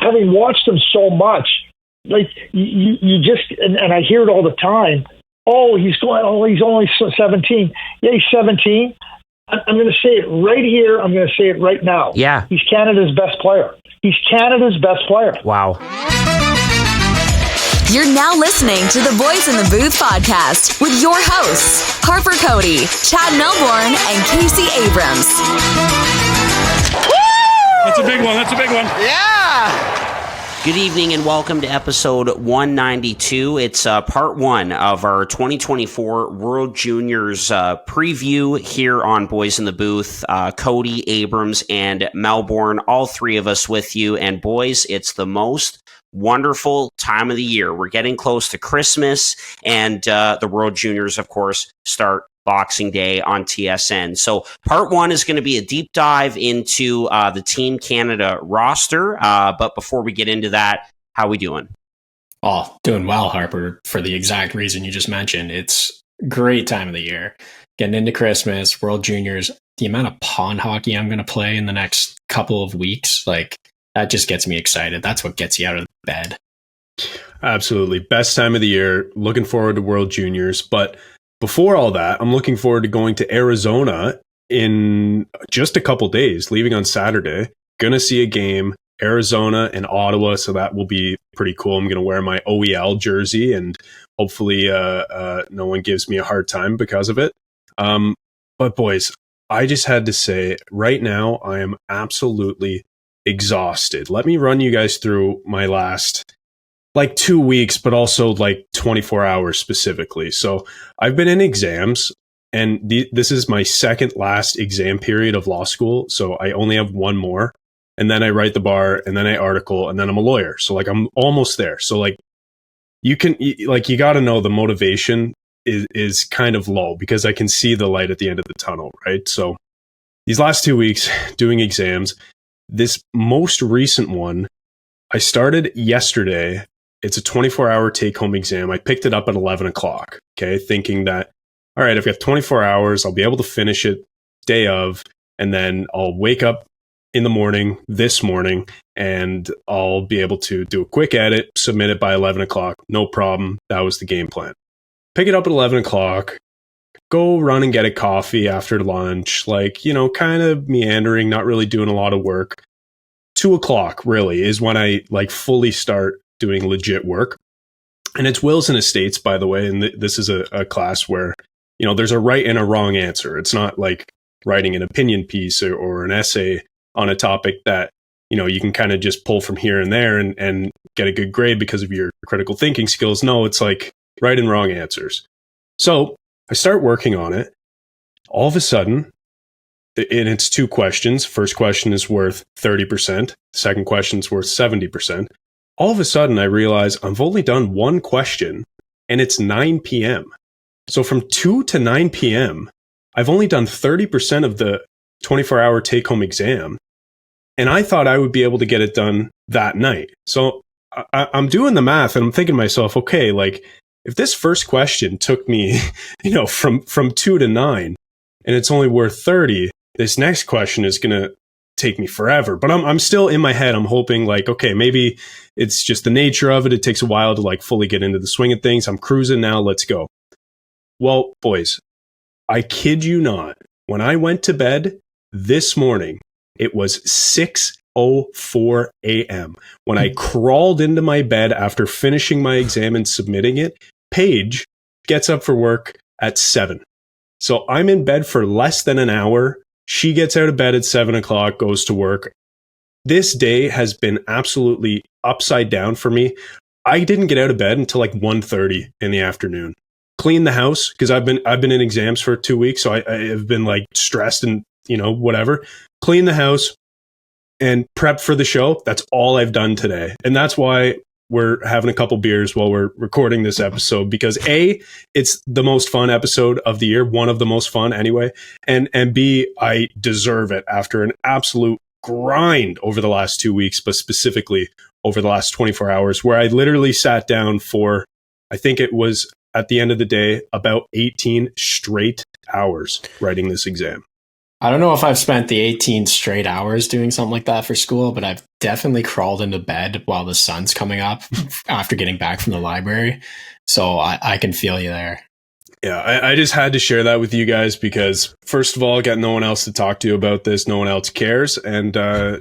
having watched him so much, like you just, and I hear it all the time. Oh, he's only 17. Yeah, he's 17. I'm going to say it right here. I'm going to say it right now. Yeah. He's Canada's best player. He's Canada's best player. Wow. You're now listening to the Boys in the Booth podcast with your hosts, Harper Cody, Chad Melbourne, and Casey Abrams. That's a big one. Yeah! Good evening and welcome to episode 192. It's part one of our 2024 World Juniors preview here on Boys in the Booth. Cody, Abrams, and Melbourne, all three of us with you. And boys, it's the most wonderful time of the year. We're getting close to Christmas, and the World Juniors, of course, start Boxing Day on TSN. So part one is going to be a deep dive into the Team Canada roster. But before we get into that, how we doing? Oh, doing well, Harper, for the exact reason you just mentioned. It's great time of the year. Getting into Christmas, World Juniors, the amount of pond hockey I'm going to play in the next couple of weeks, like that just gets me excited. That's what gets you out of bed. Absolutely. Best time of the year. Looking forward to World Juniors. But before all that, I'm looking forward to going to Arizona in just a couple days, leaving on Saturday. Gonna see a game, Arizona and Ottawa, so that will be pretty cool. I'm gonna wear my OEL jersey, and hopefully no one gives me a hard time because of it. But boys, I just had to say, right now, I am absolutely exhausted. Let me run you guys through my last 2 weeks, but also 24 hours specifically. So I've been in exams, and this is my second last exam period of law school. So I only have one more, and then I write the bar, and then I article, and then I'm a lawyer. So I'm almost there. So you got to know the motivation is kind of low because I can see the light at the end of the tunnel, right? So these last 2 weeks doing exams, this most recent one, I started yesterday. It's a 24-hour take-home exam. I picked it up at 11 o'clock, okay, thinking that, all right, I've got 24 hours. I'll be able to finish it day of, and then I'll wake up in the morning, this morning, and I'll be able to do a quick edit, submit it by 11 o'clock. No problem. That was the game plan. Pick it up at 11 o'clock, go run and get a coffee after lunch, kind of meandering, not really doing a lot of work. 2 o'clock, really, is when I, fully start doing legit work. And it's wills and estates, by the way, and this is a class where there's a right and a wrong answer. It's not like writing an opinion piece or an essay on a topic that you can kind of just pull from here and there and get a good grade because of your critical thinking skills. No, it's right and wrong answers. So I start working on it. All of a sudden, and it's 2 questions. First question is worth 30%. Second question is worth 70%. All of a sudden, I realize I've only done one question, and it's 9 p.m. So from 2 to 9 p.m., I've only done 30% of the 24-hour take-home exam, and I thought I would be able to get it done that night. So I'm doing the math, and I'm thinking to myself, okay, if this first question took me, from 2 to 9, and it's only worth 30, this next question is going to take me forever. But I'm still in my head. I'm hoping okay, maybe it's just the nature of it. It takes a while to fully get into the swing of things. I'm cruising now. Let's go. Well, boys, I kid you not. When I went to bed this morning, it was 6:04 a.m. When I crawled into my bed after finishing my exam and submitting it. Paige gets up for work at 7. So I'm in bed for less than an hour. She gets out of bed at 7 o'clock, goes to work. This day has been absolutely upside down for me. I didn't get out of bed until 1:30 in the afternoon. Clean the house because I've been in exams for 2 weeks, so I have been stressed and whatever. Clean the house and prep for the show. That's all I've done today, and that's why we're having a couple beers while we're recording this episode, because A, it's the most fun episode of the year, one of the most fun anyway, and B, I deserve it after an absolute grind over the last 2 weeks, but specifically over the last 24 hours, where I literally sat down for, I think it was at the end of the day, about 18 straight hours writing this exam. I don't know if I've spent the 18 straight hours doing something like that for school, but I've definitely crawled into bed while the sun's coming up after getting back from the library. So I can feel you there. Yeah, I just had to share that with you guys because, first of all, I got no one else to talk to about this. No one else cares. And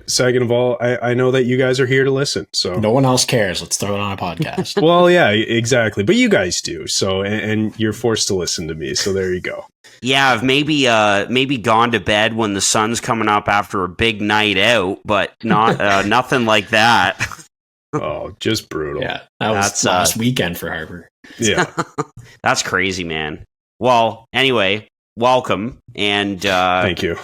second of all, I know that you guys are here to listen. So no one else cares. Let's throw it on a podcast. Well, yeah, exactly. But you guys do. So, and you're forced to listen to me. So there you go. Yeah, I've maybe gone to bed when the sun's coming up after a big night out, but not nothing like that. Oh, just brutal. Yeah, that's last weekend for Harper. Yeah. That's crazy, man. Well, anyway, welcome, and thank you.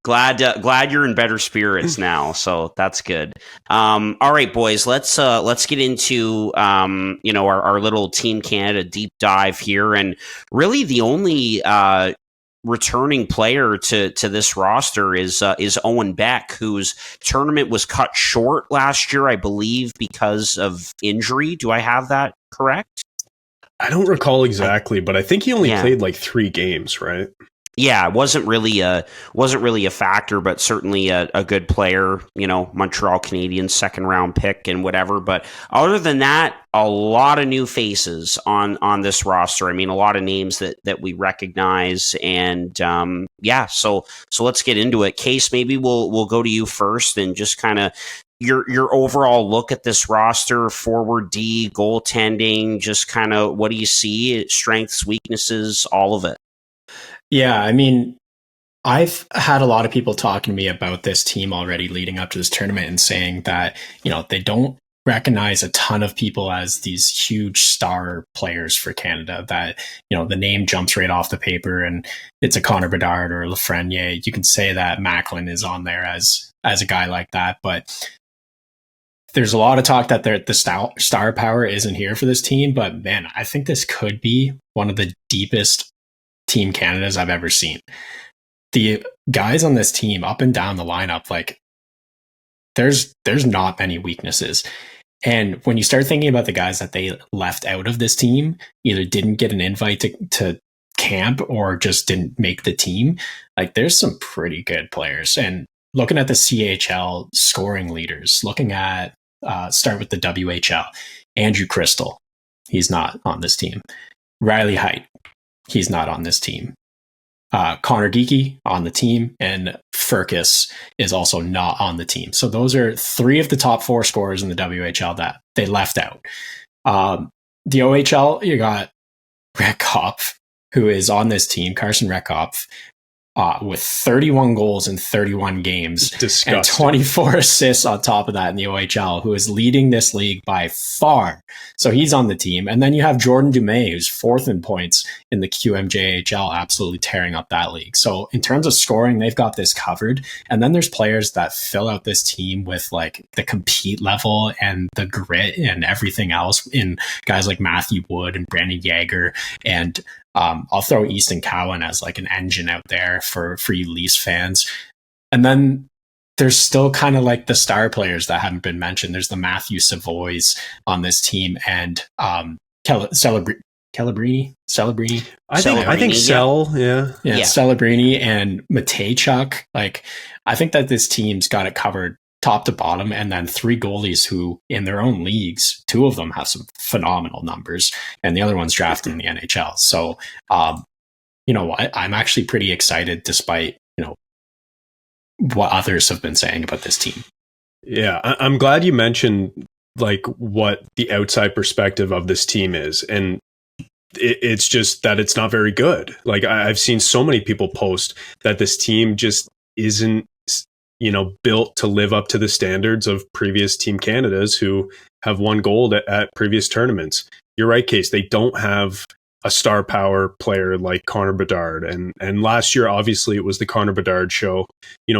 glad you're in better spirits now, so that's good. All right, boys, let's get into our little Team Canada deep dive here, and really the only returning player to this roster is Owen Beck, whose tournament was cut short last year, I believe, because of injury. Do I have that correct? I don't recall exactly, but I think he only played like 3 games, right? Yeah, it wasn't really a factor, but certainly a good player, Montreal Canadiens 2nd round pick and whatever. But other than that, a lot of new faces on this roster. I mean, a lot of names that we recognize, and so let's get into it. Case, maybe we'll go to you first and just kind of your overall look at this roster, forward D, goaltending, just kind of what do you see, strengths, weaknesses, all of it. Yeah, I mean, I've had a lot of people talking to me about this team already leading up to this tournament and saying that, they don't recognize a ton of people as these huge star players for Canada, that, the name jumps right off the paper and it's a Connor Bedard or Lafreniere. You can say that Macklin is on there as a guy like that, but there's a lot of talk that the star power isn't here for this team. But man, I think this could be one of the deepest Team Canadas I've ever seen. The guys on this team up and down the lineup, like there's not many weaknesses. And when you start thinking about the guys that they left out of this team, either didn't get an invite to camp or just didn't make the team, like there's some pretty good players. And looking at the CHL scoring leaders, looking at start with the WHL, Andrew Crystal, he's not on this team. Riley Heidt, he's not on this team. Connor Geekie on the team, and Furcus is also not on the team. So those are 3 of the top 4 scorers in the WHL that they left out. The OHL, you got Reckhoff, who is on this team, Carson Reckhoff, with 31 goals in 31 games. Disgusting. And 24 assists on top of that in the OHL, who is leading this league by far. So he's on the team. And then you have Jordan Dumais, who's 4th in points in the QMJHL, absolutely tearing up that league. So in terms of scoring, they've got this covered. And then there's players that fill out this team with like the compete level and the grit and everything else in guys like Matthew Wood and Brandon Yeager. And I'll throw Easton Cowan as like an engine out there for you Leafs fans. And then there's still kind of like the star players that haven't been mentioned. There's the Matthew Savoys on this team, and Celebrini. I think Cell, yeah. Celebrini and Matejchuk. Like, I think that this team's got it covered top to bottom, and then 3 goalies who, in their own leagues, 2 of them have some phenomenal numbers, and the other one's drafted in the NHL. So, I'm actually pretty excited, despite what others have been saying about this team. Yeah, I'm glad you mentioned like what the outside perspective of this team is, and it's just that it's not very good. Like I've seen so many people post that this team just isn't built to live up to the standards of previous Team Canadas who have won gold at previous tournaments. You're right, Case. They don't have a star power player like Connor Bedard. And last year, obviously, it was the Connor Bedard show.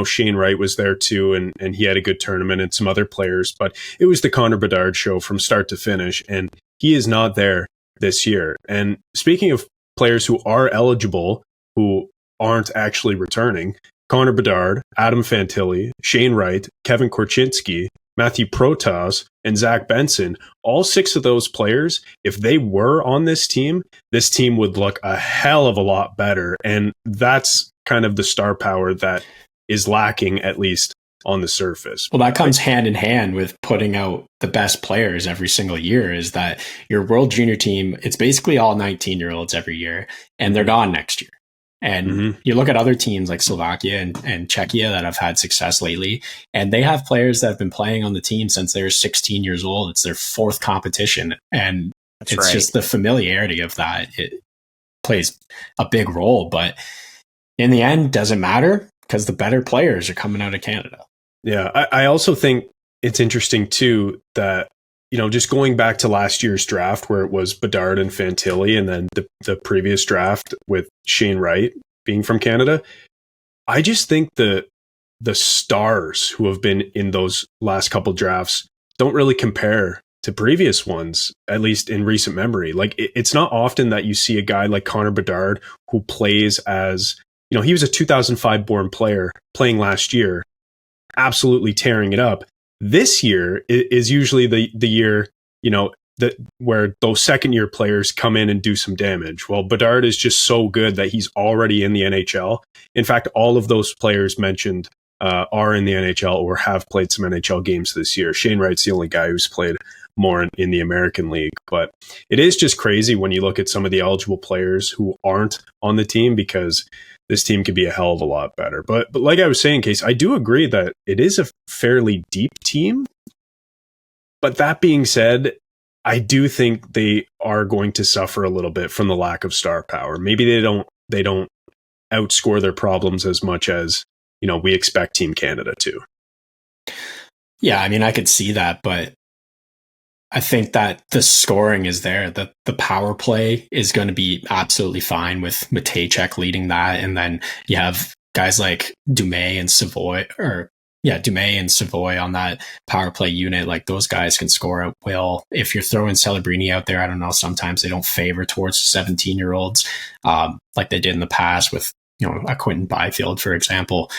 Shane Wright was there too, and he had a good tournament, and some other players. But it was the Connor Bedard show from start to finish, and he is not there this year. And speaking of players who are eligible, who aren't actually returning, Connor Bedard, Adam Fantilli, Shane Wright, Kevin Korchinski, Matthew Protas, and Zach Benson, all 6 of those players, if they were on this team would look a hell of a lot better. And that's kind of the star power that is lacking, at least on the surface. Well, that comes hand in hand with putting out the best players every single year, is that your World Junior team, it's basically all 19-year-olds every year, and they're gone next year. And you look at other teams like Slovakia and Czechia that have had success lately, and they have players that have been playing on the team since they're 16 years old. It's their fourth competition. And it's just the familiarity of that. It plays a big role. But in the end, doesn't matter because the better players are coming out of Canada. Yeah, I also think it's interesting, too, that, just going back to last year's draft where it was Bedard and Fantilli, and then the previous draft with Shane Wright being from Canada, I just think the stars who have been in those last couple drafts don't really compare to previous ones, at least in recent memory. Like, it's not often that you see a guy like Connor Bedard who plays as, he was a 2005 born player playing last year, absolutely tearing it up. This year is usually the year, where those second year players come in and do some damage. Well, Bedard is just so good that he's already in the NHL. In fact, all of those players mentioned are in the NHL or have played some NHL games this year. Shane Wright's the only guy who's played more in the American League. But it is just crazy when you look at some of the eligible players who aren't on the team, because this team could be a hell of a lot better. But like I was saying, Case, I do agree that it is a fairly deep team. But that being said, I do think they are going to suffer a little bit from the lack of star power. Maybe they don't outscore their problems as much as, we expect Team Canada to. Yeah, I mean, I could see that, but I think that the scoring is there. The power play is going to be absolutely fine with Matejček leading that. And then you have guys like Dumais and Savoy on that power play unit. Like, those guys can score at will. If you're throwing Celebrini out there, I don't know, sometimes they don't favor towards 17-year-olds like they did in the past with, a Quentin Byfield, for example.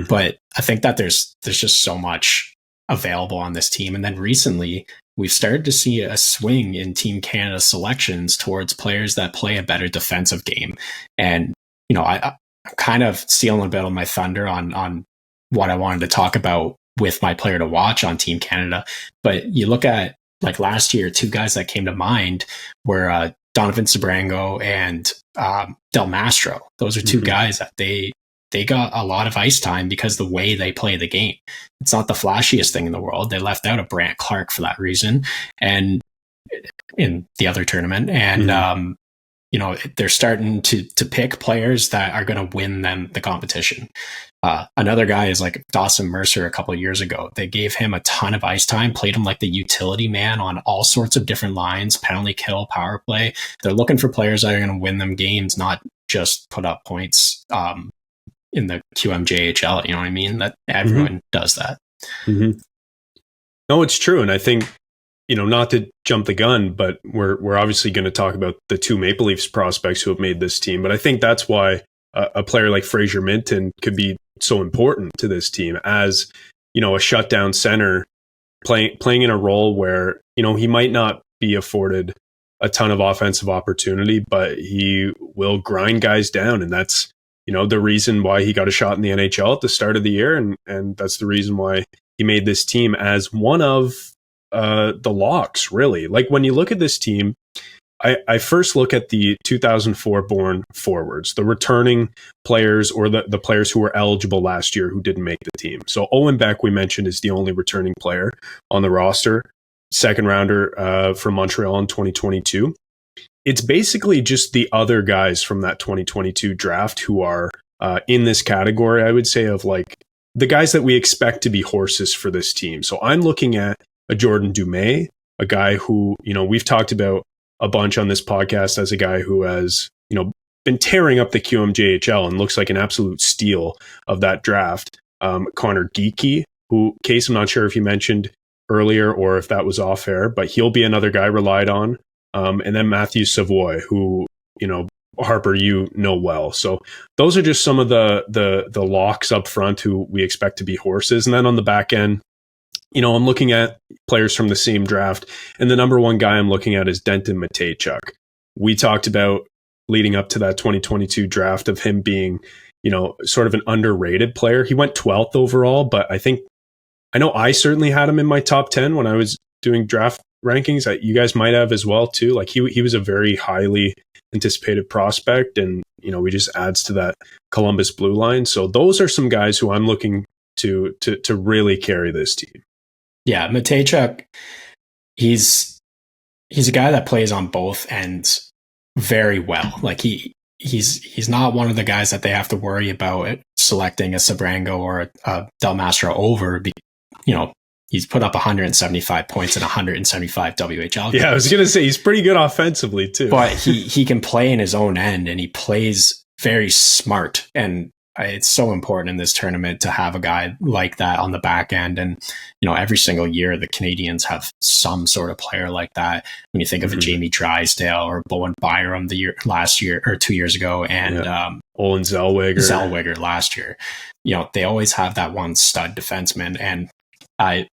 But I think that there's just so much available on this team. And then recently, we've started to see a swing in Team Canada selections towards players that play a better defensive game. And, I'm kind of stealing a bit of my thunder on what I wanted to talk about with my player to watch on Team Canada. But you look at, like, last year, two guys that came to mind were Donovan Sabrango and Del Mastro. Those are two guys that they got a lot of ice time because the way they play the game. It's not the flashiest thing in the world. They left out a Brant Clark for that reason, and in the other tournament. And they're starting to pick players that are going to win them the competition. Another guy is like Dawson Mercer a couple of years ago. They gave him a ton of ice time, played him like the utility man on all sorts of different lines, penalty kill, power play. They're looking for players that are going to win them games, not just put up points in the QMJHL. You know what I mean? That everyone does that. No, it's true. And I think, not to jump the gun, but we're obviously going to talk about the two Maple Leafs prospects who have made this team. But I think that's why a player like Fraser Minten could be so important to this team as, a shutdown center playing in a role where, he might not be afforded a ton of offensive opportunity, but he will grind guys down. And that's, the reason why he got a shot in the NHL at the start of the year. And that's the reason why he made this team as one of the locks, really. Like, when you look at this team, I first look at the 2004 born forwards, the returning players, or the players who were eligible last year who didn't make the team. So Owen Beck, we mentioned, is the only returning player on the roster, second rounder from Montreal in 2022. It's basically just the other guys from that 2022 draft who are in this category, I would say, of like the guys that we expect to be horses for this team. So I'm looking at a Jordan Dumais, a guy who, we've talked about a bunch on this podcast as a guy who has, been tearing up the QMJHL and looks like an absolute steal of that draft. Connor Geekie, who, Case, I'm not sure if you mentioned earlier or if that was off air, but he'll be another guy relied on. And then Matthew Savoy, who, Harper, well. So those are just some of the locks up front who we expect to be horses. And then on the back end, I'm looking at players from the same draft, and the number one guy I'm looking at is Denton Matejčuk. We talked about leading up to that 2022 draft of him being, sort of an underrated player. He went 12th overall, but I know I certainly had him in my top 10 when I was doing draft rankings. You guys might have as well too. Like he was a very highly anticipated prospect, and he just adds to that Columbus blue line. So those are some guys who I'm looking to really carry this team. Yeah, Matejchuk, he's a guy that plays on both ends very well. Like he's not one of the guys that they have to worry about selecting a Sabrango or a Del Mastro over. He's put up 175 points in 175 WHL games. Yeah, I was going to say he's pretty good offensively too. But he can play in his own end, and he plays very smart. And it's so important in this tournament to have a guy like that on the back end. And, every single year the Canadians have some sort of player like that. When you think of a Jamie Drysdale or Bowen Byram last year or 2 years ago, and Olin Zellweger last year, they always have that one stud defenseman. And I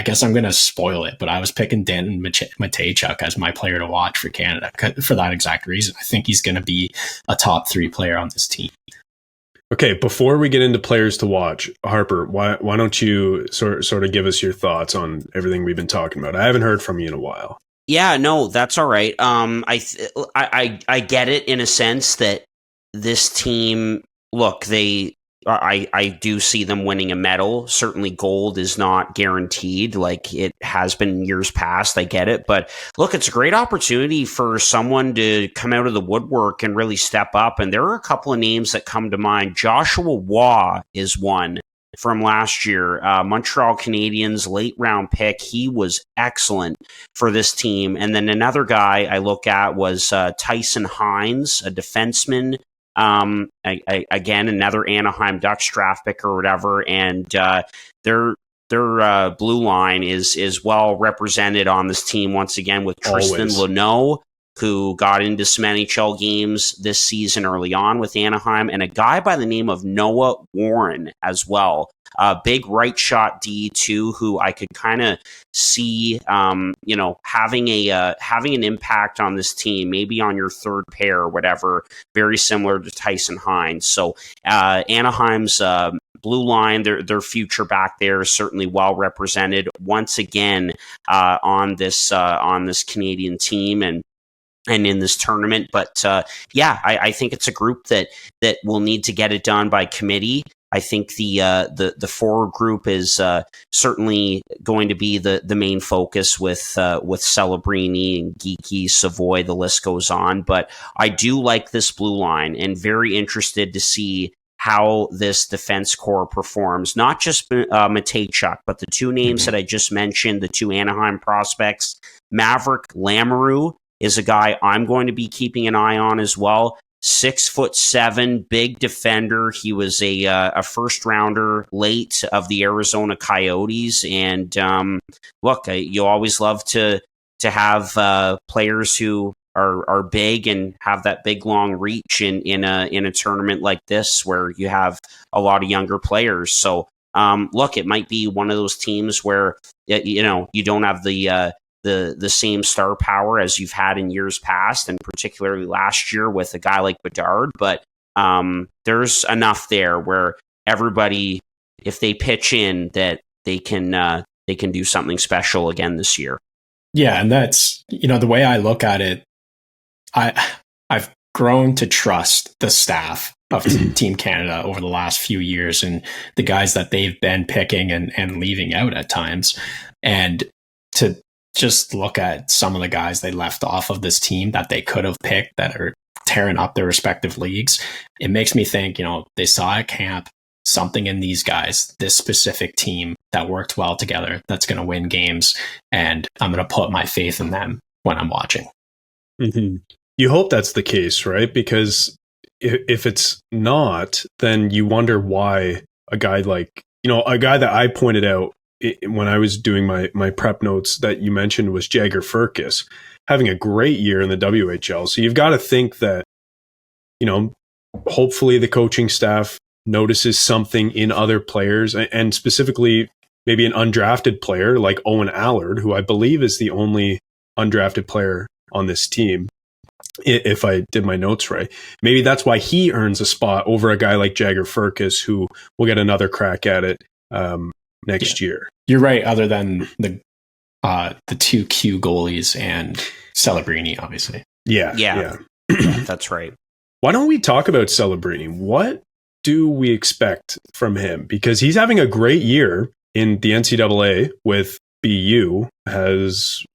guess I'm going to spoil it, but I was picking Danton Matejchuk as my player to watch for Canada for that exact reason. I think he's going to be a top 3 player on this team. Okay, before we get into players to watch, Harper, why don't you sort of give us your thoughts on everything we've been talking about? I haven't heard from you in a while. Yeah, no, that's all right. I get it in a sense that this team, look, I do see them winning a medal. Certainly gold is not guaranteed like it has been in years past. I get it. But look, it's a great opportunity for someone to come out of the woodwork and really step up. And there are a couple of names that come to mind. Joshua Waugh is one from last year. Montreal Canadiens late round pick. He was excellent for this team. And then another guy I look at was Tyson Hines, a defenseman. Again, another Anaheim Ducks draft pick or whatever, and their blue line is well represented on this team once again with Tristan Luneau, who got into some NHL games this season early on with Anaheim, and a guy by the name of Noah Warren as well. Big right shot D2 who I could kind of see, having an impact on this team, maybe on your third pair or whatever, very similar to Tyson Hines. So Anaheim's blue line, their future back there is certainly well represented once again on this Canadian team and in this tournament. But I think it's a group that will need to get it done by committee. I think the forward group is certainly going to be the main focus with Celebrini and Geeky, Savoy, the list goes on. But I do like this blue line and very interested to see how this defense core performs. Not just Matejchuk, but the two names that I just mentioned, the two Anaheim prospects. Maverick Lamoureux is a guy I'm going to be keeping an eye on as well. 6'7", big defender. He was a first rounder late of the Arizona Coyotes, and look, you always love to have players who are big and have that big long reach in a tournament like this where you have a lot of younger players. So look, it might be one of those teams where you don't have the same star power as you've had in years past, and particularly last year with a guy like Bedard. But there's enough there where everybody, if they pitch in, that they can do something special again this year. Yeah, and that's the way I look at it. I've grown to trust the staff of Team Canada over the last few years and the guys that they've been picking and leaving out at times, and to just look at some of the guys they left off of this team that they could have picked that are tearing up their respective leagues. It makes me think, they saw at camp something in these guys, this specific team that worked well together, that's going to win games. And I'm going to put my faith in them when I'm watching. Mm-hmm. You hope that's the case, right? Because if it's not, then you wonder why a guy like, a guy that I pointed out when I was doing my prep notes that you mentioned was Jagger Firkus, having a great year in the WHL. So you've got to think that, hopefully the coaching staff notices something in other players, and specifically maybe an undrafted player like Owen Allard, who I believe is the only undrafted player on this team. if I did my notes right. Maybe that's why he earns a spot over a guy like Jagger Firkus, who will get another crack at it next year. You're right, other than the 2 Q goalies and Celebrini, obviously. Yeah. That's right. Why don't we talk about Celebrini? What do we expect from him? Because he's having a great year in the NCAA with BU, has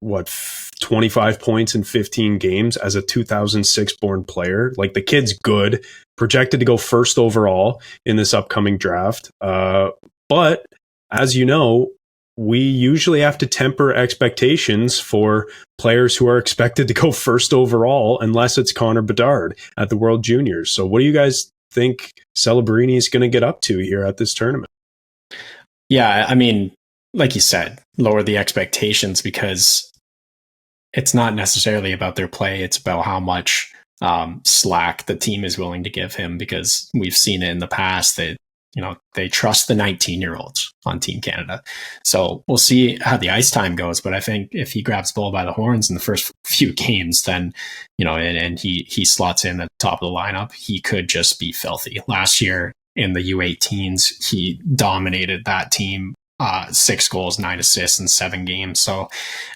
25 points in 15 games as a 2006 born player. Like, the kid's good, projected to go first overall in this upcoming draft. But as you know, we usually have to temper expectations for players who are expected to go first overall, unless it's Connor Bedard at the World Juniors. So what do you guys think Celebrini is going to get up to here at this tournament? Yeah, I mean, like you said, lower the expectations, because it's not necessarily about their play. It's about how much slack the team is willing to give him, because we've seen it in the past that, they trust the 19-year-olds on Team Canada. So we'll see how the ice time goes. But I think if he grabs the bull by the horns in the first few games, then, and he slots in at the top of the lineup, he could just be filthy. Last year in the U18s, he dominated that team. 6 goals, 9 assists in 7 games. So,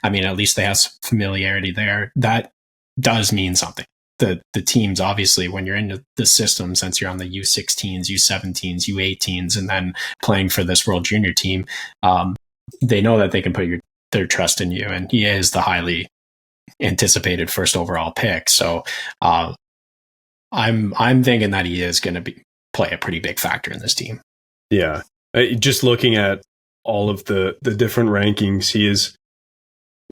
I mean, at least they have some familiarity there. That does mean something. The teams, obviously, when you're in the system, since you're on the U16s, U17s, U18s, and then playing for this World Junior team, they know that they can put their trust in you. And he is the highly anticipated first overall pick. So I'm thinking that he is going to play a pretty big factor in this team. Yeah. Just looking at all of the different rankings, he is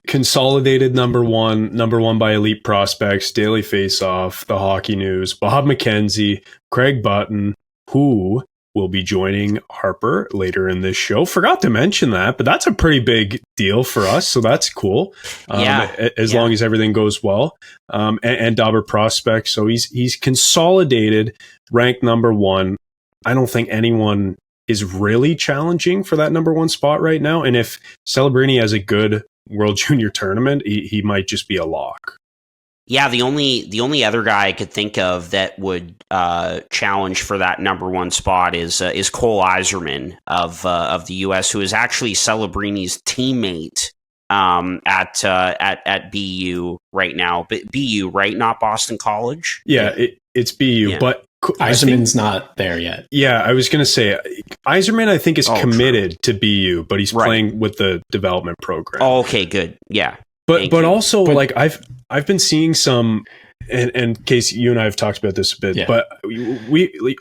consolidated number one by Elite Prospects, Daily Faceoff, The Hockey News, Bob McKenzie, Craig Button, who will be joining Harper later in this show. Forgot to mention that, but that's a pretty big deal for us, so that's cool. As long as everything goes well. And Dauber Prospect, so he's consolidated, ranked number 1. I don't think anyone is really challenging for that number 1 spot right now. And if Celebrini has a good World Junior tournament, he might just be a lock. Yeah, the only other guy I could think of that would challenge for that number 1 spot is Cole Yzerman of the U.S., who is actually Celebrini's teammate at BU right now. But BU, right? Not Boston College. Yeah, it's BU, but Yzerman's not there yet. Yeah, I was going to say, Yzerman, I think, is committed to BU, but he's playing with the development program. Oh, okay, good. Yeah. But also, like, I've been seeing some, and Casey, you and I have talked about this a bit, but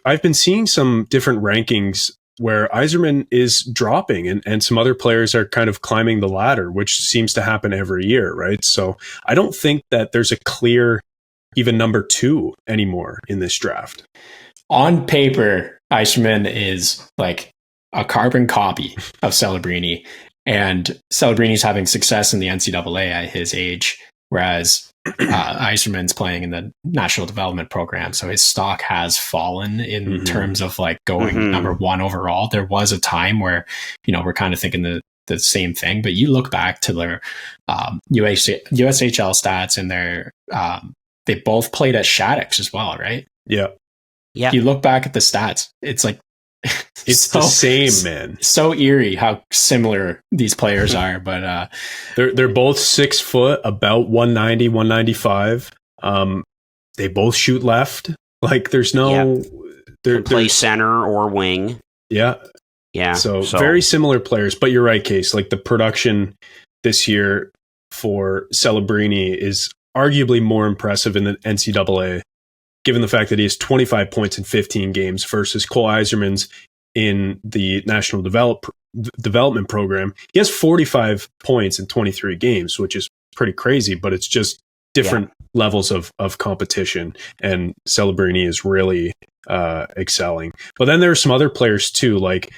I've been seeing some different rankings where Yzerman is dropping and some other players are kind of climbing the ladder, which seems to happen every year, right? So I don't think that there's a clear even number 2 anymore in this draft. On paper, Yzerman is like a carbon copy of Celebrini, and Celebrini's having success in the NCAA at his age, whereas Yzerman's playing in the National Development Program. So his stock has fallen in terms of like going number 1 overall. There was a time where, we're kind of thinking the same thing, but you look back to their USHL stats and their they both played at Shattuck's as well, right? Yeah. Yeah. You look back at the stats, it's like it's the same, man. So eerie how similar these players are, but they're both 6 foot, about 190, 195. They both shoot left. Like, there's no they play center or wing. Yeah. Yeah. So very similar players, but you're right, Case. Like, the production this year for Celebrini is arguably more impressive in the NCAA, given the fact that he has 25 points in 15 games versus Cole Yzerman's in the National Development Program. He has 45 points in 23 games, which is pretty crazy, but it's just different levels of competition, and Celebrini is really excelling. But then there are some other players too, like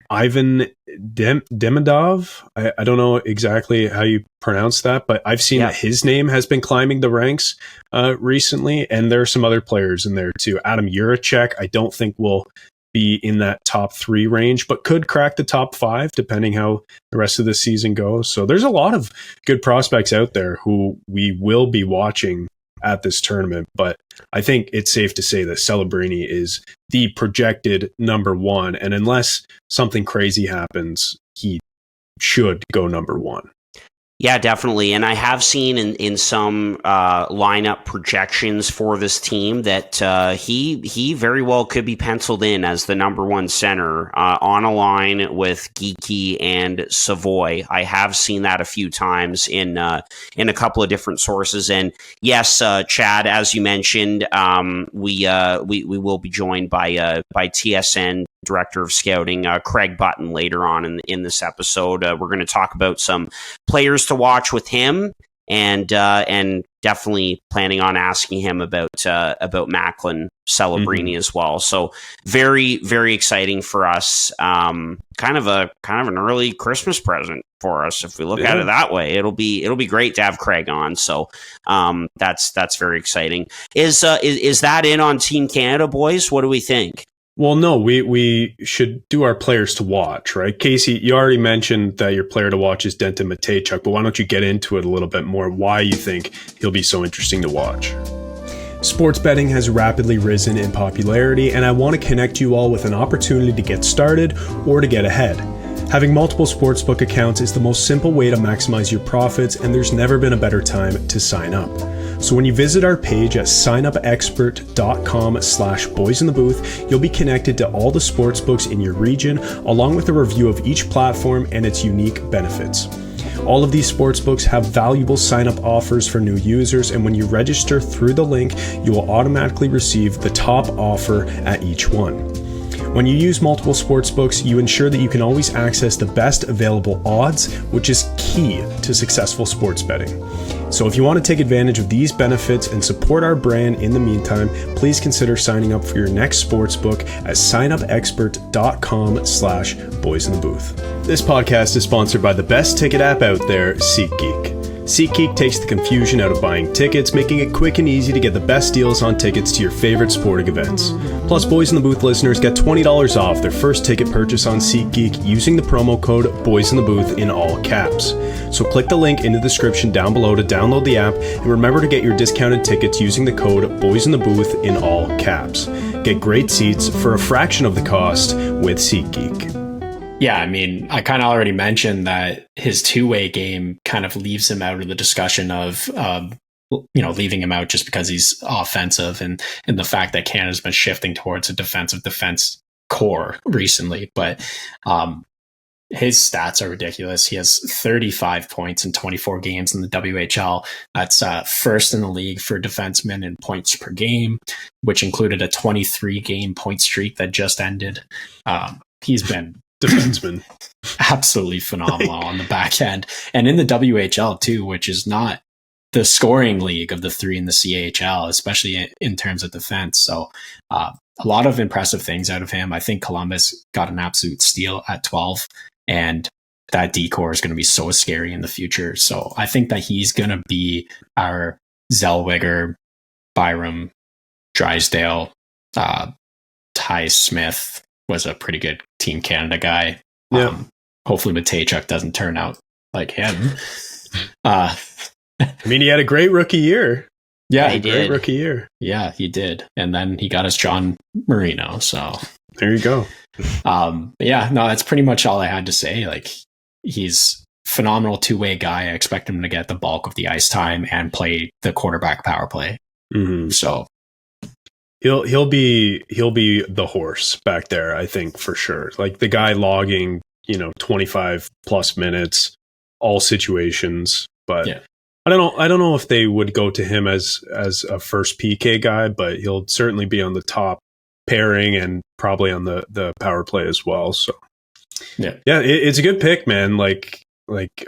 Ivan Demidov. I don't know exactly how you pronounce that, but I've seen that his name has been climbing the ranks recently, and there are some other players in there too. Adam Juracek, I don't think will be in that top 3 range, but could crack the top 5 depending how the rest of the season goes. So there's a lot of good prospects out there who we will be watching at this tournament. But I think it's safe to say that Celebrini is the projected number one. And unless something crazy happens, he should go number one. Yeah, definitely. And I have seen in some lineup projections for this team that he very well could be penciled in as the number one center on a line with Geeky and Savoy. I have seen that a few times in a couple of different sources. And yes, Chad, as you mentioned, we will be joined by TSN Director of Scouting, Craig Button, later on in this episode. We're going to talk about some players to watch with him, and definitely planning on asking him about Macklin Celebrini as well. So very, very exciting for us. Kind of an early Christmas present for us if we look at it that way. It'll be great to have Craig on. So that's very exciting. Is that in on Team Canada, boys? What do we think? Well, no, we should do our players to watch, right? Casey, you already mentioned that your player to watch is Denton Matejchuk, but why don't you get into it a little bit more, why you think he'll be so interesting to watch? Sports betting has rapidly risen in popularity, and I want to connect you all with an opportunity to get started or to get ahead. Having multiple sportsbook accounts is the most simple way to maximize your profits, and there's never been a better time to sign up. So when you visit our page at signupexpert.com/boysinthebooth, you'll be connected to all the sportsbooks in your region, along with a review of each platform and its unique benefits. All of these sportsbooks have valuable sign-up offers for new users, and when you register through the link, you will automatically receive the top offer at each one. When you use multiple sportsbooks, you ensure that you can always access the best available odds, which is key to successful sports betting. So if you want to take advantage of these benefits and support our brand in the meantime, please consider signing up for your next sportsbook at signupexpert.com/boysinthebooth. This podcast is sponsored by the best ticket app out there, SeatGeek. SeatGeek takes the confusion out of buying tickets, making it quick and easy to get the best deals on tickets to your favorite sporting events. Plus, Boys in the Booth listeners get $20 off their first ticket purchase on SeatGeek using the promo code BOYSINTHEBOOTH in all caps. So click the link in the description down below to download the app, and remember to get your discounted tickets using the code BOYSINTHEBOOTH in all caps. Get great seats for a fraction of the cost with SeatGeek. Yeah, I mean, I kind of already mentioned that his two-way game kind of leaves him out of the discussion of, leaving him out just because he's offensive and the fact that Canada's been shifting towards a defense core recently. But his stats are ridiculous. He has 35 points in 24 games in the WHL. That's first in the league for defensemen in points per game, which included a 23-game point streak that just ended. He's been defenseman absolutely phenomenal on the back end, and in the WHL too, which is not the scoring league of the three in the CHL, especially in terms of defense. So a lot of impressive things out of him. I think Columbus got an absolute steal at 12, and that D-core is going to be so scary in the future. So I think that he's going to be our Zellweger, Byram, Drysdale, Ty Smith was a pretty good Team Canada guy. Yeah. Hopefully Matejchuk doesn't turn out like him. I mean, he had a great rookie year. Yeah, he did. Great rookie year. Yeah, he did. And then he got us John Marino. So there you go. Yeah, no, that's pretty much all I had to say. Like, he's phenomenal two-way guy. I expect him to get the bulk of the ice time and play the quarterback power play. Mm-hmm. So He'll be the horse back there, I think, for sure. Like the guy logging, 25 plus minutes, all situations. But yeah. I don't know if they would go to him as a first PK guy, but he'll certainly be on the top pairing and probably on the power play as well. So yeah, it's a good pick, man. Like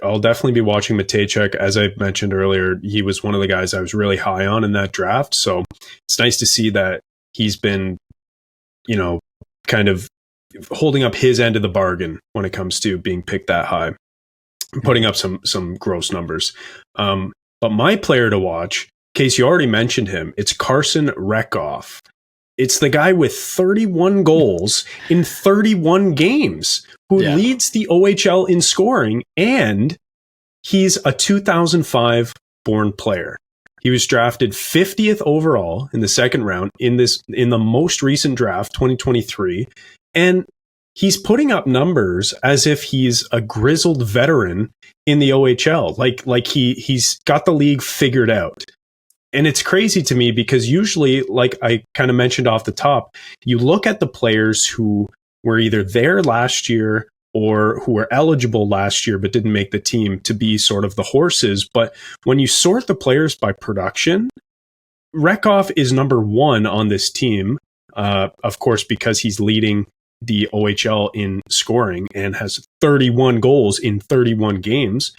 I'll definitely be watching Matejchuk. As I mentioned earlier, he was one of the guys I was really high on in that draft. So it's nice to see that he's been, kind of holding up his end of the bargain when it comes to being picked that high, putting up some gross numbers. But my player to watch, Case, you already mentioned him. It's Carson Rekoff. It's the guy with 31 goals in 31 games who leads the OHL in scoring, and he's a 2005 born player. He was drafted 50th overall in the second round in the most recent draft, 2023. And he's putting up numbers as if he's a grizzled veteran in the OHL. Like he's got the league figured out. And it's crazy to me because usually, like I kind of mentioned off the top, you look at the players who were either there last year or who were eligible last year but didn't make the team to be sort of the horses. But when you sort the players by production, Rekhoff is number one on this team, of course, because he's leading the OHL in scoring and has 31 goals in 31 games.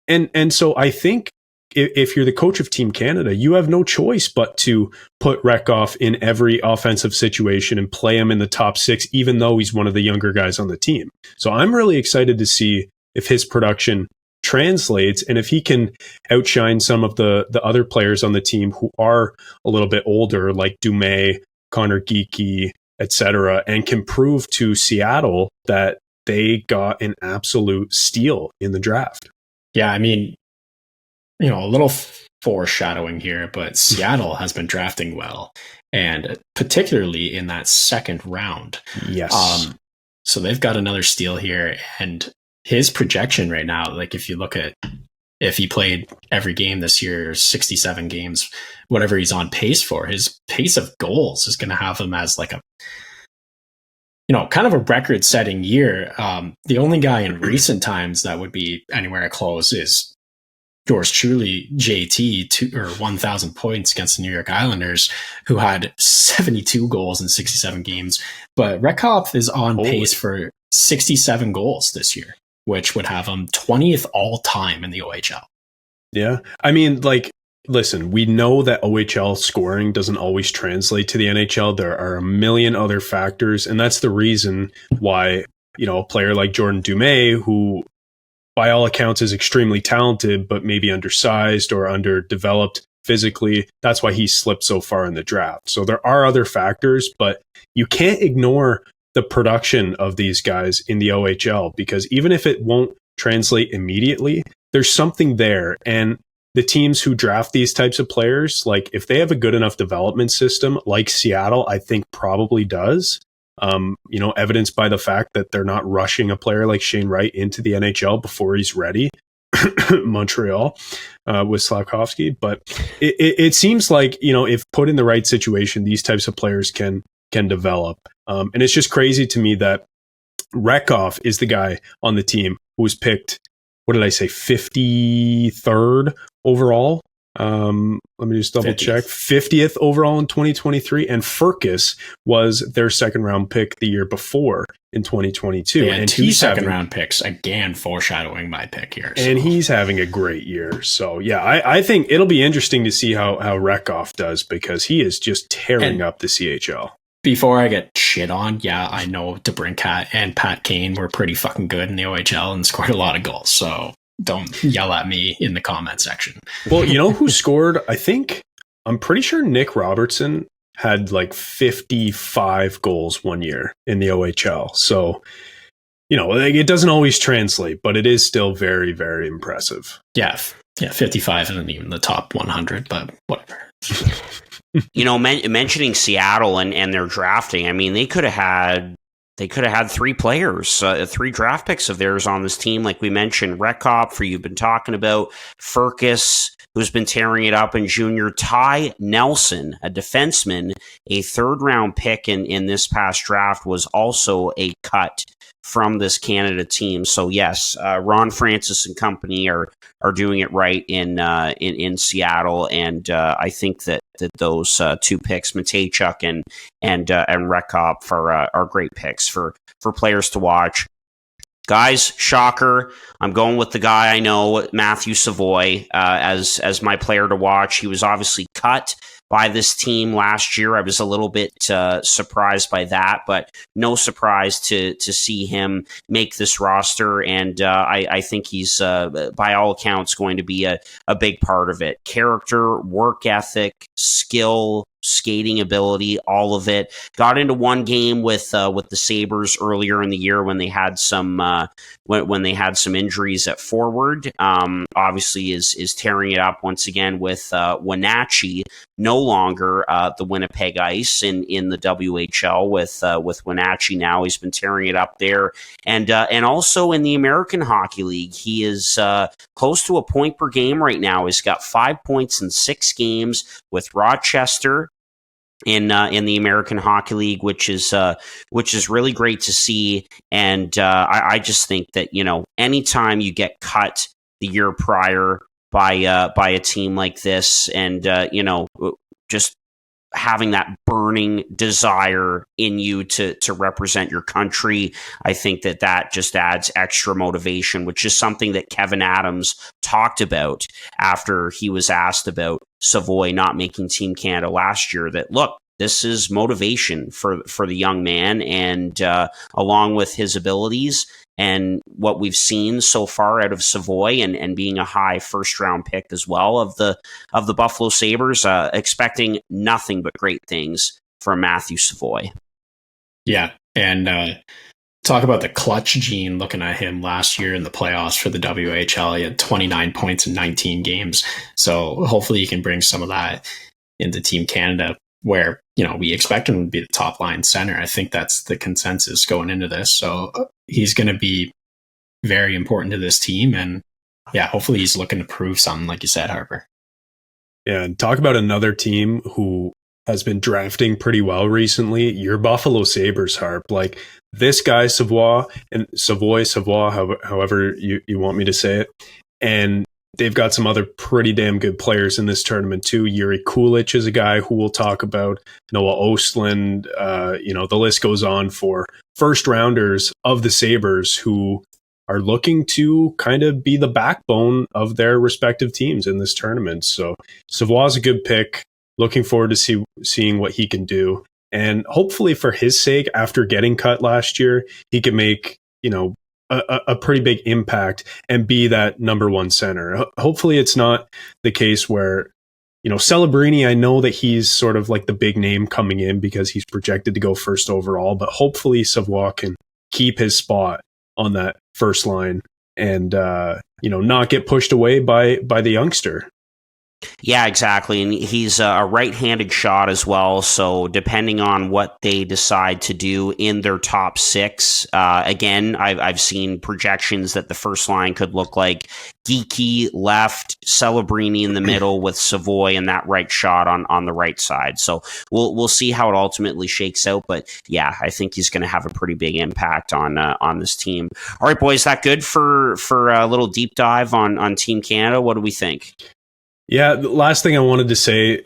And so I think if you're the coach of Team Canada, you have no choice but to put Rekhoff in every offensive situation and play him in the top six, even though he's one of the younger guys on the team. So I'm really excited to see if his production translates and if he can outshine some of the other players on the team who are a little bit older, like Dumais, Connor Geekie, etc., and can prove to Seattle that they got an absolute steal in the draft. Yeah, I mean, you know, a little foreshadowing here, but Seattle has been drafting well, and particularly in that second round. Yes. So they've got another steal here, and his projection right now, like if you look at if he played every game this year, 67 games, whatever he's on pace for, his pace of goals is going to have him as like a, you know, kind of a record-setting year. The only guy in recent times that would be anywhere close is yours truly, JT, 1,000 points against the New York Islanders, who had 72 goals in 67 games. But Rekhoff is on pace for 67 goals this year, which would have him 20th all time in the OHL. Yeah. I mean, like, listen, we know that OHL scoring doesn't always translate to the NHL. There are a million other factors, and that's the reason why, you know, a player like Jordan Dumais, who by all accounts is extremely talented, but maybe undersized or underdeveloped physically, that's why he slipped so far in the draft. So there are other factors, but you can't ignore the production of these guys in the OHL, because even if it won't translate immediately, there's something there. And the teams who draft these types of players, like if they have a good enough development system, like Seattle, I think probably does, you know, evidenced by the fact that they're not rushing a player like Shane Wright into the NHL before he's ready. Montreal with Slafkovsky, but it seems like, you know, if put in the right situation, these types of players can develop. And it's just crazy to me that Rekhoff is the guy on the team who was picked, what did I say, 53rd overall? Let me just double 50th. Check. 50th overall in 2023. And Furcus was their second round pick the year before in 2022. And two second round picks, again, foreshadowing my pick here. So. And he's having a great year. So, yeah, I think it'll be interesting to see how Rekhoff does, because he is just tearing up the CHL. Before I get shit on, yeah, I know DeBrincat and Pat Kane were pretty fucking good in the OHL and scored a lot of goals. So don't yell at me in the comment section. Well, you know who scored? I'm pretty sure Nick Robertson had like 55 goals one year in the OHL. So, you know, like, it doesn't always translate, but it is still very, very impressive. Yeah, 55 isn't even the top 100, but whatever. You know, mentioning Seattle and their drafting, I mean, they could have had three players, three draft picks of theirs on this team. Like we mentioned, Rekhoff, who you've been talking about, Furcus, who's been tearing it up in junior, Ty Nelson, a defenseman, a third-round pick in this past draft, was also a cut from this Canada team. So yes, Ron Francis and company are doing it right in Seattle, and I think that those two picks, Matejchuk and Rekhoff, are great picks for players to watch. Guys, shocker, I'm going with the guy I know, Matthew Savoy, as my player to watch. He was obviously cut by this team last year. I was a little bit surprised by that, but no surprise to see him make this roster, and I think he's, by all accounts, going to be a big part of it. Character, work ethic, skill, skating ability, all of it. Got into one game with the Sabres earlier in the year when they had some when they had some injuries at forward. Obviously, is tearing it up once again with Wenatchee no longer the Winnipeg Ice in the WHL with Wenatchee now. He's been tearing it up there, and also in the American Hockey League, he is close to a point per game right now. He's got 5 points in 6 games with Rochester in the American Hockey League, which is really great to see. And I just think that, anytime you get cut the year prior by a team like this, and just having that burning desire in you to represent your country, I think that just adds extra motivation, which is something that Kevin Adams talked about after he was asked about Savoy not making Team Canada last year, that, look, this is motivation for the young man, and along with his abilities and what we've seen so far out of Savoy, and being a high first round pick as well of the Buffalo Sabres, expecting nothing but great things from Matthew Savoy. Yeah, and talk about the clutch gene. Looking at him last year in the playoffs for the WHL, he had 29 points in 19 games. So hopefully he can bring some of that into Team Canada, where we expect him to be the top line center. I think that's the consensus going into this. So he's going to be very important to this team, and hopefully he's looking to prove something, like you said, Harper. Yeah, and talk about another team who has been drafting pretty well recently. Your Buffalo Sabres, Harp. Like, this guy Savoy, however you want me to say it, and they've got some other pretty damn good players in this tournament too. Yuri Kulich is a guy who we'll talk about. Noah Ostland, the list goes on for first rounders of the Sabres who are looking to kind of be the backbone of their respective teams in this tournament. So Savoy's a good pick. Looking forward to seeing what he can do. And hopefully for his sake, after getting cut last year, he can make, a pretty big impact and be that number one center. Hopefully it's not the case where, Celebrini, I know that he's sort of like the big name coming in because he's projected to go first overall, but hopefully Savoy can keep his spot on that first line and, not get pushed away by the youngster. Yeah, exactly. And he's a right-handed shot as well. So depending on what they decide to do in their top 6, again, I've seen projections that the first line could look like Geeky left, Celebrini in the middle with Savoy and that right shot on the right side. So we'll see how it ultimately shakes out. But yeah, I think he's going to have a pretty big impact on this team. All right, boys, that good for a little deep dive on Team Canada? What do we think? Yeah, the last thing I wanted to say,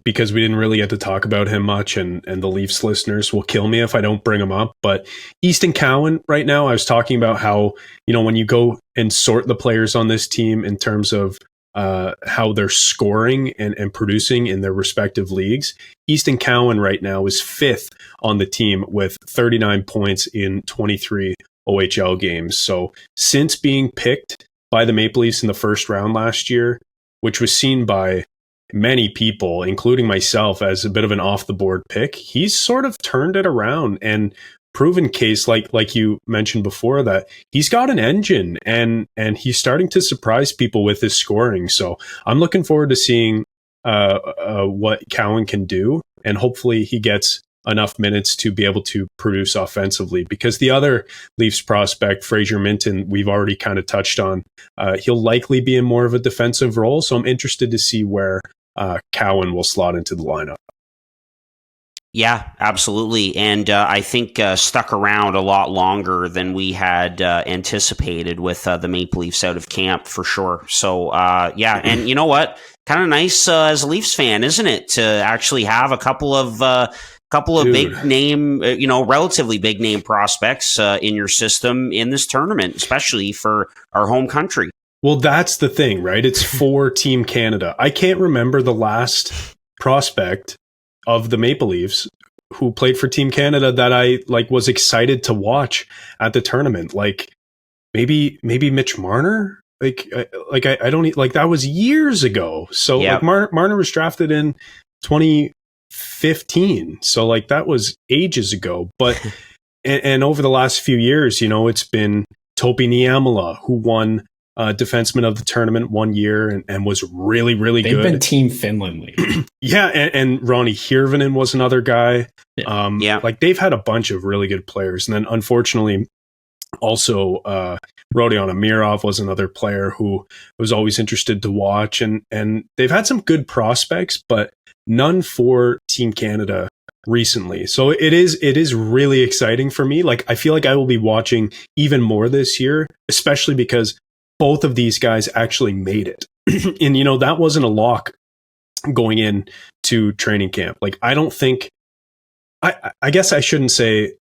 because we didn't really get to talk about him much, and the Leafs listeners will kill me if I don't bring him up, but Easton Cowan right now, I was talking about how, when you go and sort the players on this team in terms of how they're scoring and producing in their respective leagues, Easton Cowan right now is 5th on the team with 39 points in 23 OHL games. So since being picked by the Maple Leafs in the first round last year, which was seen by many people, including myself, as a bit of an off-the-board pick, he's sort of turned it around and proven case, like you mentioned before, that he's got an engine and he's starting to surprise people with his scoring. So I'm looking forward to seeing what Cowan can do, and hopefully he gets enough minutes to be able to produce offensively, because the other Leafs prospect, Fraser Minten, we've already kind of touched on. He'll likely be in more of a defensive role, so I'm interested to see where Cowan will slot into the lineup. Yeah, absolutely. And I think stuck around a lot longer than we had anticipated with the Maple Leafs out of camp, for sure. So, and you know what? Kind of nice as a Leafs fan, isn't it, to actually have a couple of big name, relatively big name prospects in your system in this tournament, especially for our home country. Well, that's the thing, right? It's for Team Canada. I can't remember the last prospect of the Maple Leafs who played for Team Canada that I was excited to watch at the tournament. Maybe Mitch Marner. I don't that was years ago. So Marner was drafted in 2015 2015. So like that was ages ago. But and over the last few years, it's been Topi Niemela, who won defenseman of the tournament one year and was really, really good. They've been Team Finland lately. Yeah, and Ronnie Hirvonen was another guy. Like they've had a bunch of really good players. And then unfortunately, also Rodion Amirov was another player who was always interested to watch. And they've had some good prospects, but none for Team Canada recently. So it is really exciting for me. Like I feel like I will be watching even more this year, especially because both of these guys actually made it. And, that wasn't a lock going in to training camp. Like, I don't think, I guess I shouldn't say,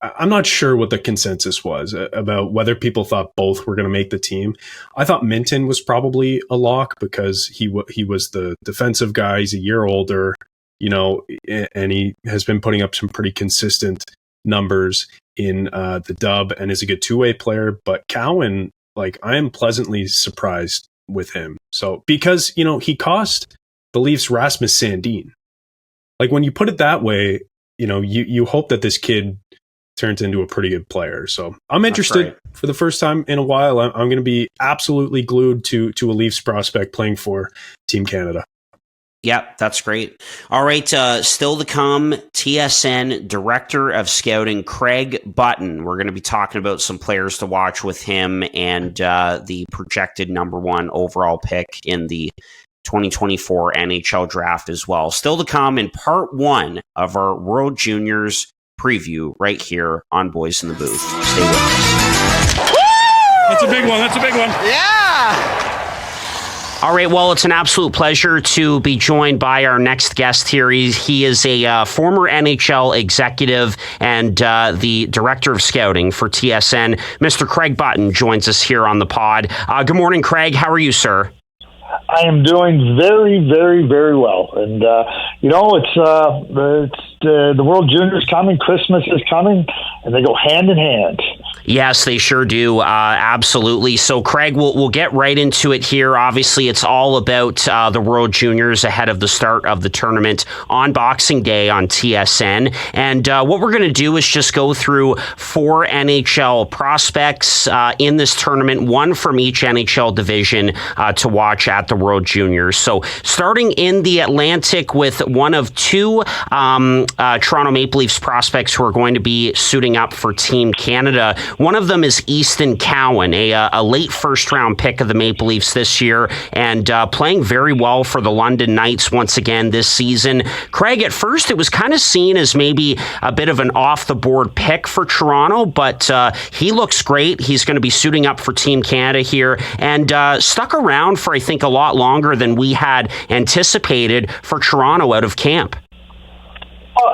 I'm not sure what the consensus was about whether people thought both were going to make the team. I thought Minten was probably a lock because he was the defensive guy. He's a year older, and he has been putting up some pretty consistent numbers in the dub and is a good two-way player. But Cowan, like, I am pleasantly surprised with him. So because, he cost the Leafs Rasmus Sandin. Like when you put it that way, you hope that this kid turns into a pretty good player. So I'm interested for the first time in a while. I'm going to be absolutely glued to a Leafs prospect playing for Team Canada. Yep, that's great. All right, still to come, TSN Director of Scouting Craig Button. We're going to be talking about some players to watch with him and the projected number 1 overall pick in the 2024 NHL Draft as well. Still to come in part 1 of our World Juniors preview right here on Boys in the Booth. Stay with us. That's a big one. Yeah! All right, well, it's an absolute pleasure to be joined by our next guest here. He is a former NHL executive and the director of scouting for TSN. Mr. Craig Button joins us here on the pod. Good morning, Craig. How are you, sir? I am doing very, very, very well. And, it's the World Juniors coming, Christmas is coming, and they go hand in hand. Yes, they sure do. Absolutely. So, Craig, we'll get right into it here. Obviously, it's all about the World Juniors ahead of the start of the tournament on Boxing Day on TSN. And what we're going to do is just go through 4 NHL prospects in this tournament, 1 from each NHL division to watch at the World Juniors. So, starting in the Atlantic with one of 2 Toronto Maple Leafs prospects who are going to be suiting up for Team Canada. One of them is Easton Cowan, a late first-round pick of the Maple Leafs this year, and playing very well for the London Knights once again this season. Craig, at first it was kind of seen as maybe a bit of an off-the-board pick for Toronto, but he looks great. He's going to be suiting up for Team Canada here, and stuck around for, I think, a lot longer than we had anticipated for Toronto out of camp.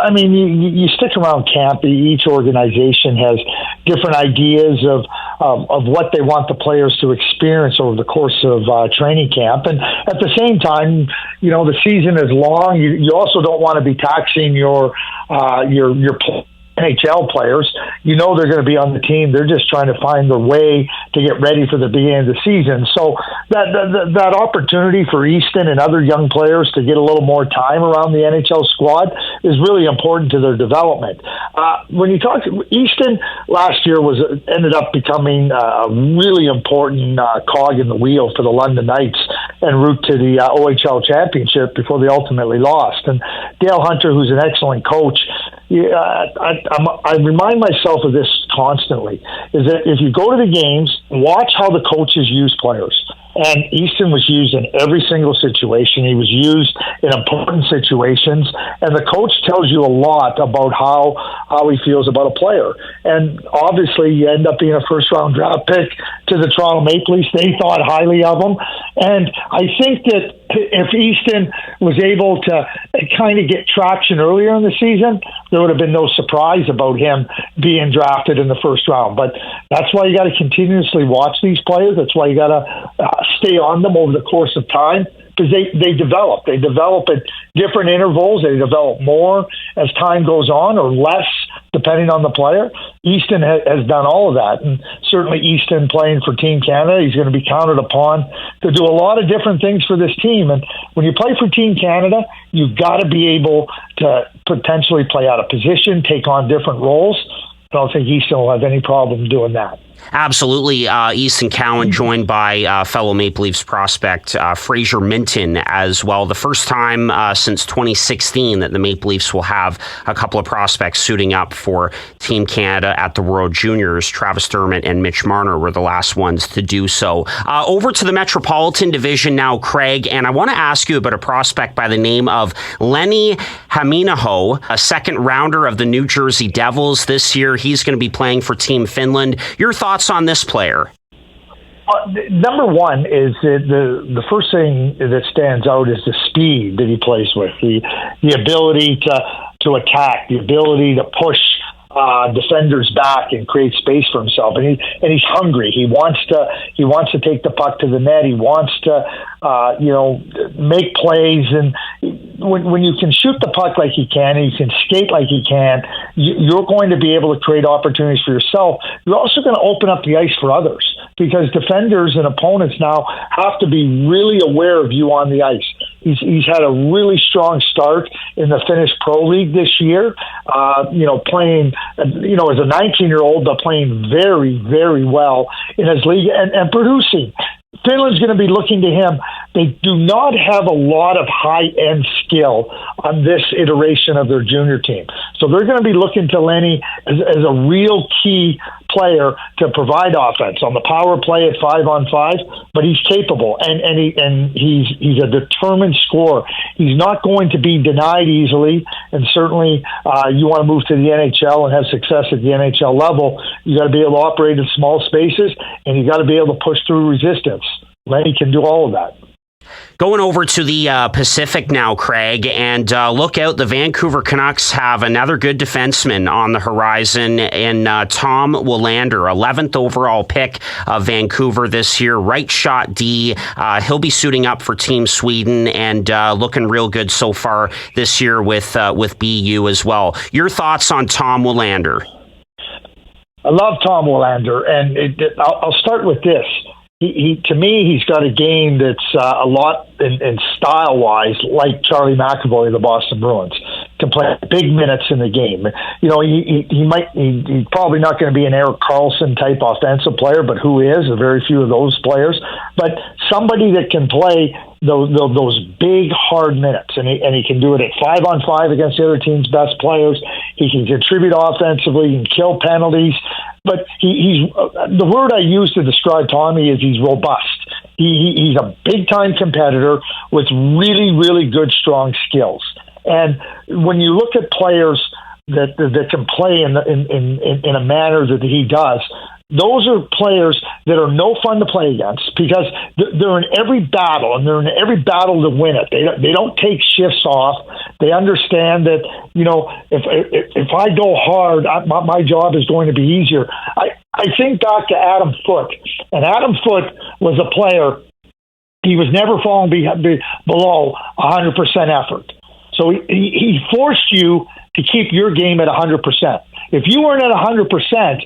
I mean, you stick around camp. Each organization has different ideas of what they want the players to experience over the course of training camp. And at the same time, the season is long. You also don't want to be taxing your NHL players. They're going to be on the team. They're just trying to find their way to get ready for the beginning of the season. So that opportunity for Easton and other young players to get a little more time around the NHL squad is really important to their development. When you talk, Easton last year ended up becoming a really important cog in the wheel for the London Knights en route to the OHL championship before they ultimately lost. And Dale Hunter, who's an excellent coach, I remind myself of this constantly, is that if you go to the games, watch how the coaches use players. And Easton was used in every single situation. He was used in important situations. And the coach tells you a lot about how he feels about a player. And obviously, you end up being a first-round draft pick to the Toronto Maple Leafs. They thought highly of him. And I think that if Easton was able to kind of get traction earlier in the season, there would have been no surprise about him being drafted in the first round. But that's why you got to continuously watch these players. That's why you got to stay on them over the course of time, because they develop. They develop at different intervals. They develop more as time goes on, or less depending on the player. Easton has done all of that, and certainly Easton playing for Team Canada, he's going to be counted upon to do a lot of different things for this team. And when you play for Team Canada, you've got to be able to potentially play out of position, take on different roles. I don't think Easton will have any problem doing that. Absolutely. Easton Cowan joined by fellow Maple Leafs prospect Fraser Minten as well. The first time since 2016 that the Maple Leafs will have a couple of prospects suiting up for Team Canada at the World Juniors. Travis Dermott and Mitch Marner were the last ones to do so. Over to the Metropolitan Division now, Craig, and I want to ask you about a prospect by the name of Lenni Hämeenaho, a second rounder of the New Jersey Devils this year. He's going to be playing for Team Finland. Your thoughts on this player? Number one is the first thing that stands out is the speed that he plays with, the ability to attack, the ability to push defenders back and create space for himself, and he's hungry. He wants to take the puck to the net. He wants to make plays, and when you can shoot the puck like he can, and you can skate like he can, you're going to be able to create opportunities for yourself. You're also going to open up the ice for others, because defenders and opponents now have to be really aware of you on the ice. He's had a really strong start in the Finnish Pro League this year, playing, as a 19-year-old, but playing very, very well in his league and producing. Finland's going to be looking to him. They do not have a lot of high-end skill on this iteration of their junior team. So they're going to be looking to Lenni as a real key player to provide offense on the power play at 5-on-5, but he's capable, and he's a determined scorer. He's not going to be denied easily, and certainly you want to move to the NHL and have success at the NHL level, you got to be able to operate in small spaces, and you got to be able to push through resistance. Lenni can do all of that. Going over to the Pacific now, Craig, and look out, the Vancouver Canucks have another good defenseman on the horizon in Tom Willander, 11th overall pick of Vancouver this year, right shot D. He'll be suiting up for Team Sweden and looking real good so far this year with BU as well. Your thoughts on Tom Willander? I love Tom Willander, and I'll start with this. To me, he's got a game that's a lot in style-wise like Charlie McAvoy of the Boston Bruins. Can play big minutes in the game. He's probably not going to be an Erik Karlsson type offensive player, but who is? Very few of those players. But somebody that can play those big, hard minutes, and he can do it at 5-on-5 against the other team's best players. He can contribute offensively, he can kill penalties. But he's the word I use to describe Tommy is he's robust. He's a big-time competitor with really, really good, strong skills. And when you look at players that can play in a manner that he does, those are players that are no fun to play against, because they're in every battle, and they're in every battle to win it. They don't take shifts off. They understand that, if I go hard, my job is going to be easier. I think back to Adam Foote, and Adam Foote was a player. He was never falling below 100% effort. So he forced you to keep your game at 100%. If you weren't at 100%,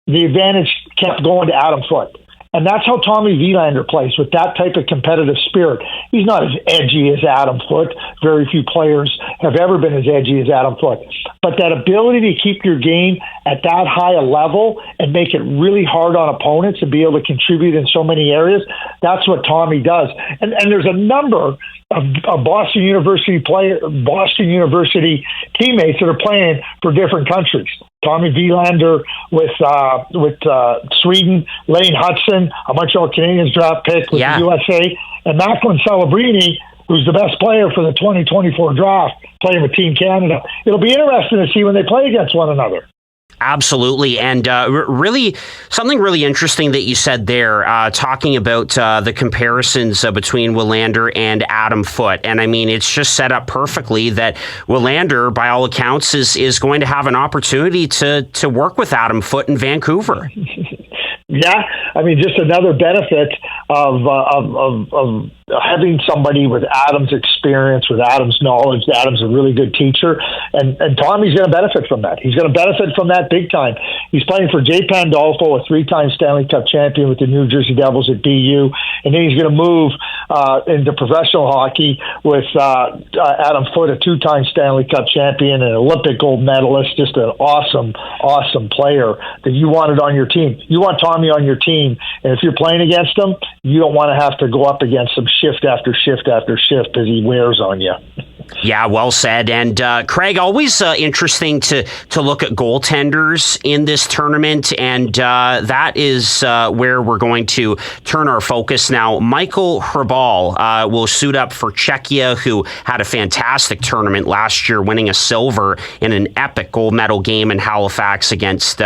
the advantage kept going to Adam Foote. And that's how Tommy Willander plays, with that type of competitive spirit. He's not as edgy as Adam Foote. Very few players have ever been as edgy as Adam Foote. But that ability to keep your game at that high a level and make it really hard on opponents and be able to contribute in so many areas, that's what Tommy does. And there's a number of Boston University teammates that are playing for different countries. Tommy Willander with Sweden, Lane Hudson, a Montreal Canadiens draft pick with the USA, and Macklin Celebrini, who's the best player for the 2024 draft, playing with Team Canada. It'll be interesting to see when they play against one another. Absolutely. And really, something really interesting that you said there, talking about the comparisons between Willander and Adam Foote. And I mean, it's just set up perfectly that Willander, by all accounts, is going to have an opportunity to work with Adam Foote in Vancouver. Yeah, I mean, just another benefit of having somebody with Adam's experience, with Adam's knowledge. Adam's a really good teacher, and Tommy's going to benefit from that. He's going to benefit from that big time. He's playing for Jay Pandolfo, a 3-time Stanley Cup champion with the New Jersey Devils at BU, and then he's going to move into professional hockey with Adam Foote, a 2-time Stanley Cup champion and Olympic gold medalist, just an awesome player that you wanted on your team. You want Tommy on your team, and if you're playing against him, you don't want to have to go up against him shift after shift after shift because he wears on you. Yeah, well said. And Craig, always interesting to look at goaltenders in this tournament, and that is where we're going to turn our focus now. Michael Hrabal will suit up for Czechia, who had a fantastic tournament last year, winning a silver in an epic gold medal game in Halifax against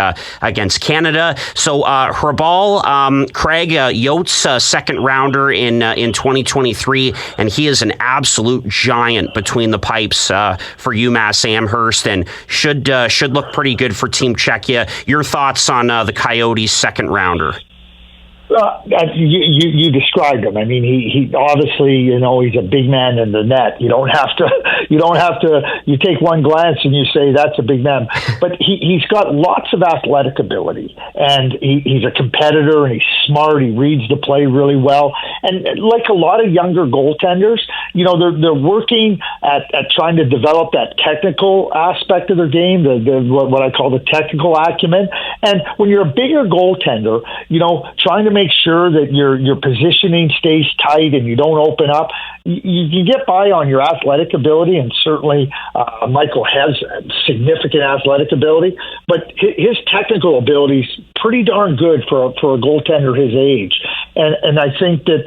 Canada. So Hrabal, Craig, Yotes, second rounder in 2023, and he is an absolute giant between the pipes for UMass Amherst, and should look pretty good for Team Czechia. Your thoughts on the Coyotes' second rounder? You described him. I mean, he obviously, he's a big man in the net. You take one glance and you say that's a big man, but he's got lots of athletic ability, and he's a competitor, and he's smart. He reads the play really well, and like a lot of younger goaltenders, they're working at trying to develop that technical aspect of their game, what I call the technical acumen. And when you're a bigger goaltender, trying to make sure that your positioning stays tight and you don't open up, you get by on your athletic ability, and certainly Michael has significant athletic ability, but his technical ability is pretty darn good for a goaltender his age. And I think that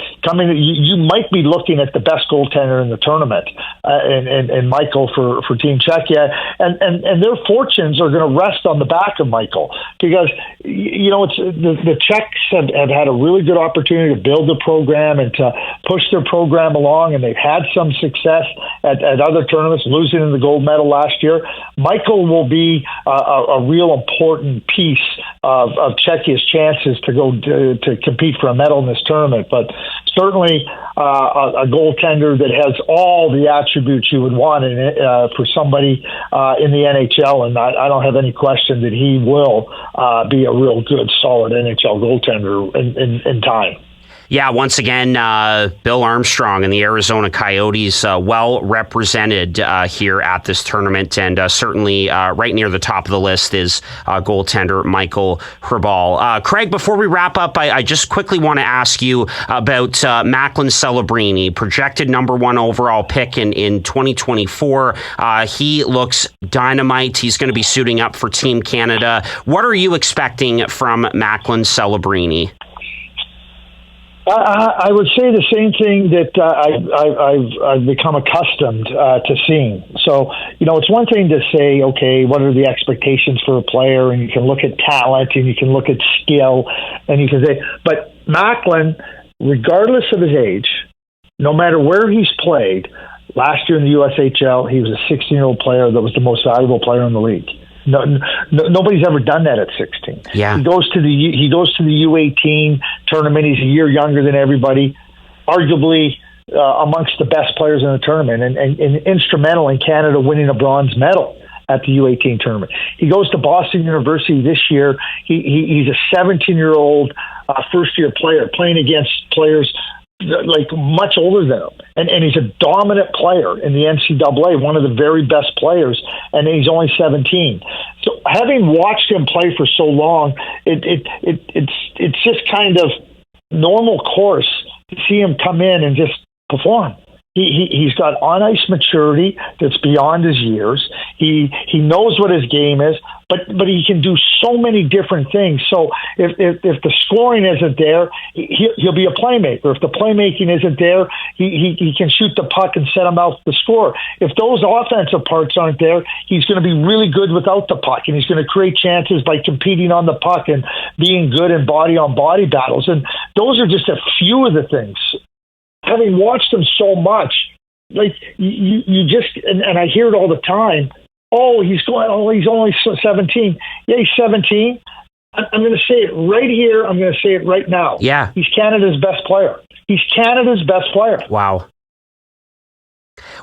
you might be looking at the best goaltender in the tournament, and Michael for Team Czechia, and their fortunes are going to rest on the back of Michael, because it's the Czechs have had a really good opportunity to build the program and to push their program along, and they've had some success at other tournaments, losing in the gold medal last year. Michael will be a real important piece of Czechia's chances to go to compete for a medal in this tournament. But certainly a goaltender that has all the attributes you would want for somebody in the NHL, and I don't have any question that he will be a real good, solid NHL goaltender in time. Yeah, once again, Bill Armstrong and the Arizona Coyotes well represented here at this tournament, and certainly right near the top of the list is goaltender Michael Hrabal. Craig, before we wrap up, I just quickly want to ask you about Macklin Celebrini, projected number 1 overall pick in 2024. He looks dynamite. He's going to be suiting up for Team Canada. What are you expecting from Macklin Celebrini? I would say the same thing that I've become accustomed to seeing. So, it's one thing to say, okay, what are the expectations for a player? And you can look at talent, and you can look at skill, and you can say, but Macklin, regardless of his age, no matter where he's played, last year in the USHL, he was a 16-year-old player that was the most valuable player in the league. No, nobody's ever done that at 16. Yeah. He goes to the U18 tournament. He's a year younger than everybody, arguably amongst the best players in the tournament, and instrumental in Canada winning a bronze medal at the U18 tournament. He goes to Boston University this year. He's a 17-year-old first-year player playing against players like much older than him, and he's a dominant player in the NCAA, one of the very best players, and he's only 17. So having watched him play for so long, it's just kind of normal course to see him come in and just perform. He's got on-ice maturity that's beyond his years. He knows what his game is, but he can do so many different things. So if the scoring isn't there, he'll be a playmaker. If the playmaking isn't there, he can shoot the puck and set him out to score. If those offensive parts aren't there, he's going to be really good without the puck, and he's going to create chances by competing on the puck and being good in body-on-body battles. And those are just a few of the things. Having watched him so much, like you just, and I hear it all the time. He's only 17. Yeah, he's 17. I'm going to say it right here. I'm going to say it right now. Yeah. He's Canada's best player. He's Canada's best player. Wow.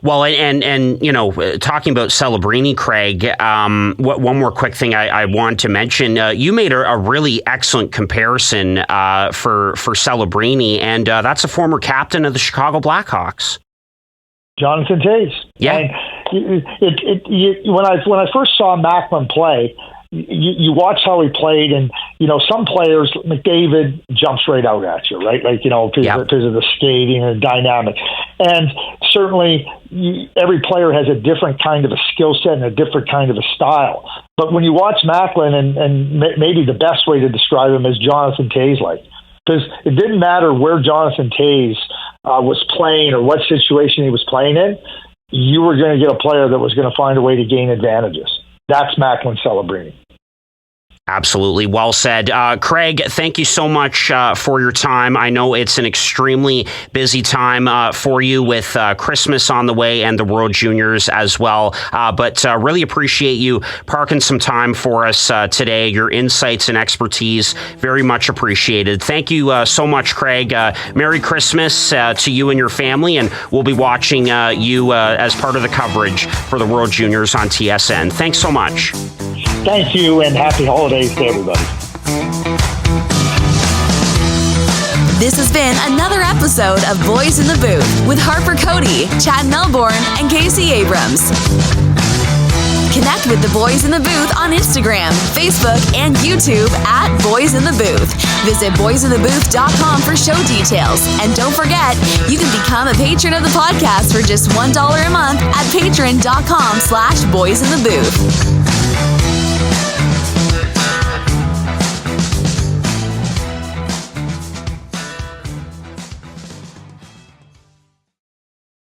Well, and you know, talking about Celebrini, Craig, one more quick thing I want to mention. You made a really excellent comparison for Celebrini, and that's a former captain of the Chicago Blackhawks. Jonathan Toews. Yeah. And when I first saw Macklin play, you watch how he played, and you know, some players, McDavid jumps right out at you, right? Like, you know, because of the skating and the dynamic. And certainly every player has a different kind of a skill set and a different kind of a style. But when you watch Macklin, and maybe the best way to describe him is Jonathan Toews-like, because it didn't matter where Jonathan Toews was playing or what situation he was playing in, you were going to get a player that was going to find a way to gain advantages. That's Macklin Celebrini. Absolutely. Well said. Craig, thank you so much for your time. I know it's an extremely busy time for you with Christmas on the way and the World Juniors as well. But really appreciate you parking some time for us today. Your insights and expertise, very much appreciated. Thank you so much, Craig. Merry Christmas to you and your family. And we'll be watching you as part of the coverage for the World Juniors on TSN. Thanks so much. Thank you, and happy holidays to everybody. This has been another episode of Boys in the Booth with Harper Cody, Chad Melbourne, and Casey Abrams. Connect with the Boys in the Booth on Instagram, Facebook, and YouTube at Boys in the Booth. Visit boysinthebooth.com for show details. And don't forget, you can become a patron of the podcast for just $1 a month at patreon.com/boysinthebooth.